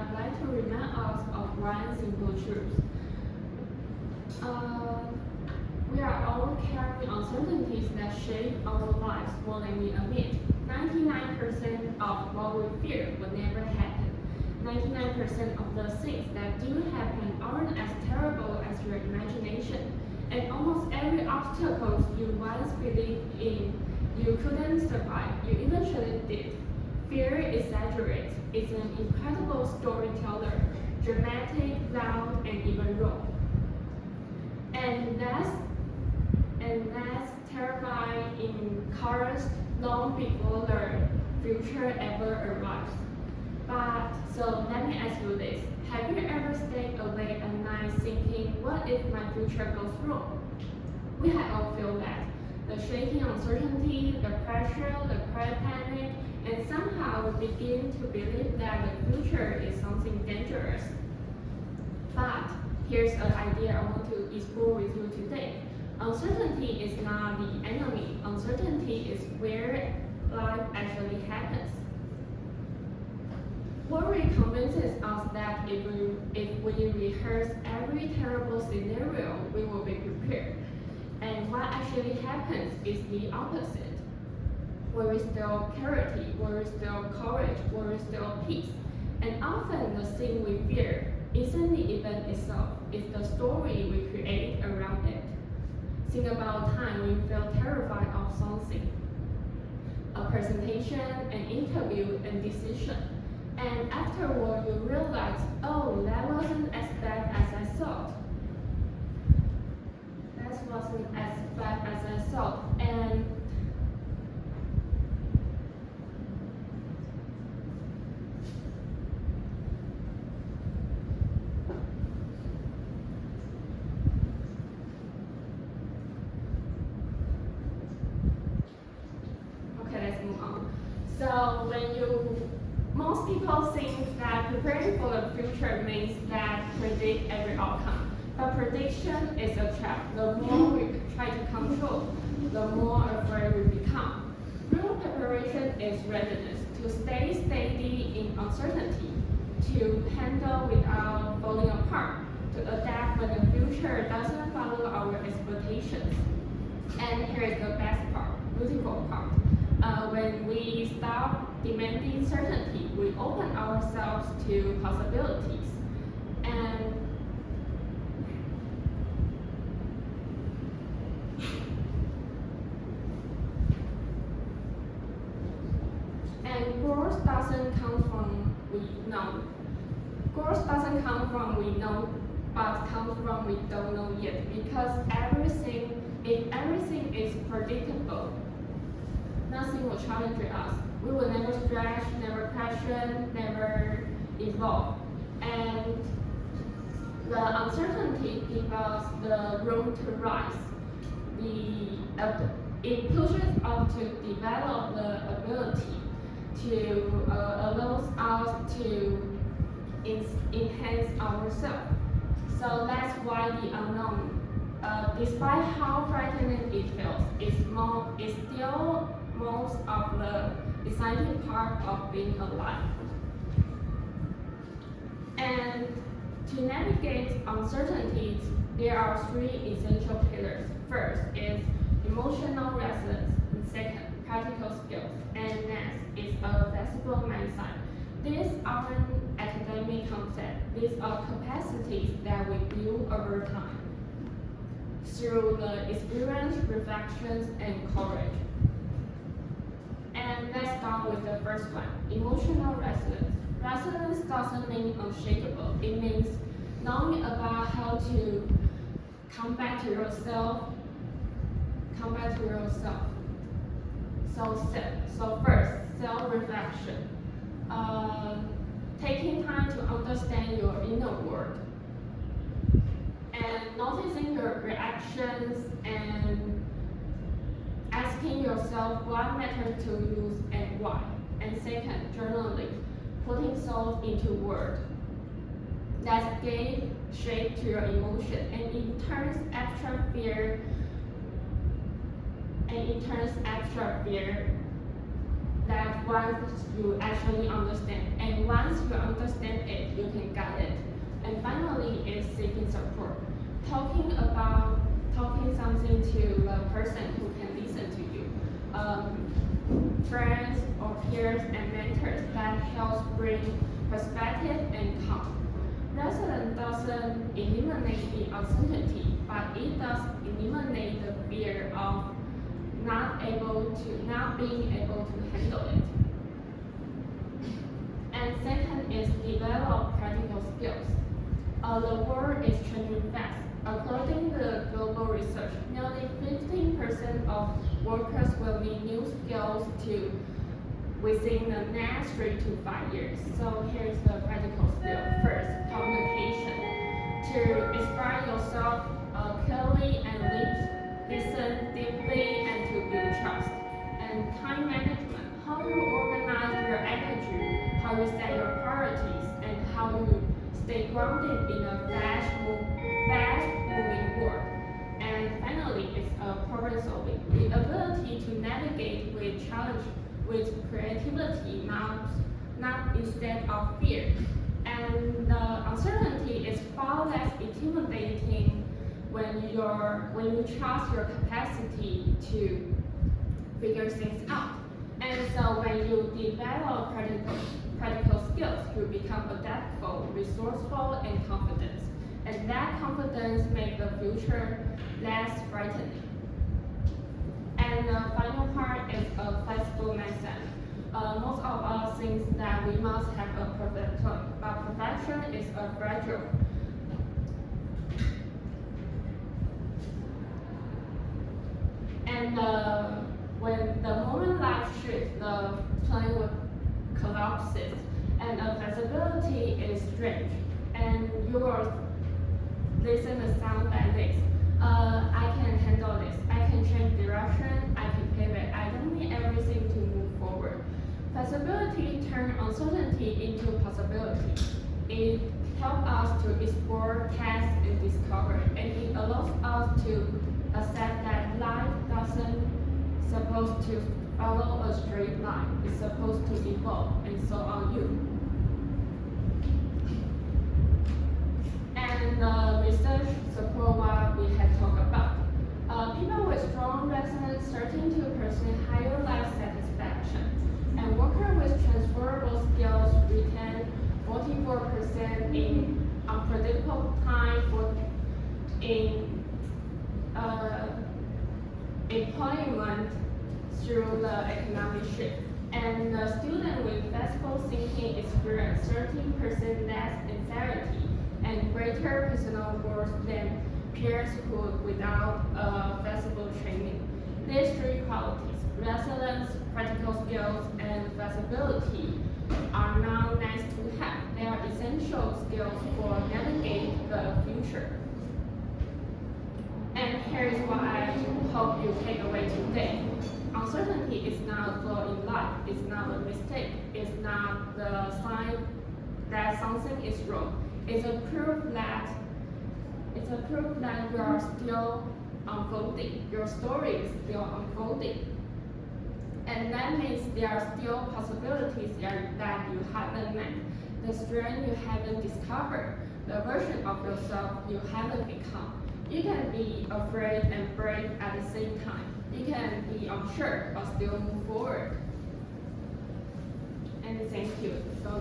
I'd like to remind us of one simple truth. We are all carrying uncertainties that shape our lives more than we admit. 99% of what we fear will never happen. 99% of the things that do happen aren't as terrible as your imagination. And almost every obstacle you once believed in you couldn't survive, you eventually did. Fear exaggerates. It's an incredible storyteller, dramatic, loud, and even raw. And that's terrifying in colors long before the future ever arrives. But so let me ask you this: have you ever stayed awake at night thinking, "What if my future goes wrong?" We have all felt that. The shaking uncertainty, the pressure, the quiet panic, and somehow we begin to believe that the future is something dangerous. But here's an idea I want to explore with you today. Uncertainty is not the enemy. Uncertainty is where life actually happens. Worry convinces us that if we rehearse every terrible scenario, we will be prepared. And what actually happens is the opposite. Worry still clarity, worry still courage, worry still peace. And often the thing we fear isn't the event itself, it's the story we create around it. Think about a time when you feel terrified of something. A presentation, an interview, a decision. And afterward you realize, oh, that wasn't as bad as I thought. That wasn't as bad as I thought. And okay, let's move on. So most people think that preparing for the future means that predict every outcome. But prediction is a trap. The more we try to control, the more afraid we become. Real preparation is readiness to stay steady in uncertainty, to handle without falling apart, to adapt when the future doesn't follow our expectations. And here is the best part, beautiful part. When we stop demanding certainty, we open ourselves to possibilities. And growth doesn't come from we know. Growth doesn't come from we know, but comes from we don't know yet. Because if everything is predictable, nothing will challenge us. We will never stretch, never question, never evolve. And the uncertainty gives us the room to rise. It pushes us to develop the ability to allows us to enhance ourselves. So that's why the unknown, despite how frightening it feels, is still most of the exciting part of being alive. And to navigate uncertainties, there are three essential pillars. First is emotional resilience, and second, practical skills, and next is a flexible mindset. These aren't academic concepts, these are capacities that we build over time through the experience, reflections, and courage. And let's start with the first one, emotional resilience. Resilience doesn't mean unshakable. It means knowing about how to come back to yourself. So first, self-reflection. Taking time to understand your inner world. And noticing your reactions and asking yourself what matters to you and why. And second, journaling, putting thoughts into words that gave shape to your emotion, and it turns abstract fear that once you actually understand, and once you understand it, you can guide it. And finally is seeking support. Talking something to the person who can listen to you. Friends or peers and mentors that helps bring perspective and calm. Resilience doesn't eliminate the uncertainty, but it does eliminate the fear of not being able to handle it. And second is develop practical skills. The world is changing fast. According to global research, nearly 15% of workers will need new skills within the next 3 to 5 years. So here's the practical skill. First, communication. To express yourself clearly and listen deeply and to build trust. And time management. How you organize your energy, how you set your priorities, and how you stay grounded in a fast-moving world. And finally, it's problem solving. The ability to navigate with challenge with creativity, not instead of fear. And the uncertainty is far less intimidating when you trust your capacity to figure things out. And so when you develop practical skills, you become adaptable, resourceful, and confident. And that confidence makes the future less frightening. And the final part is a flexible mindset. Most of us think that we must have a perfect plan, but perfection is a fragile. And when the moment life shifts, the plan will collapse, and flexibility is strange. And you will listen to sound like this. I can handle this. I can change direction. I can pivot. I don't need everything to move forward. Flexibility turns uncertainty into possibility. It helps us to explore, test, and discover. And it allows us to accept that life doesn't supposed to follow a straight line. It's supposed to evolve, and so are you. And research support what we have talked about. People with strong resilience starting to pursue higher life satisfaction, and workers with transferable skills retain 44% in unpredictable time in employment through the economic shift. And the student with flexible thinking experience 13% less anxiety and greater personal growth than peers who without flexible training. These three qualities, resilience, practical skills, and flexibility, are not nice to have. They are essential skills for navigating the future. And here's what I hope you take away today. Uncertainty is not a flaw in life. It's not a mistake. It's not the sign that something is wrong. It's a proof that you are still unfolding. Your story is still unfolding. And that means there are still possibilities that you haven't met, the strength you haven't discovered, the version of yourself you haven't become. You can be afraid and brave at the same time. You can be unsure but still move forward. And thank you. So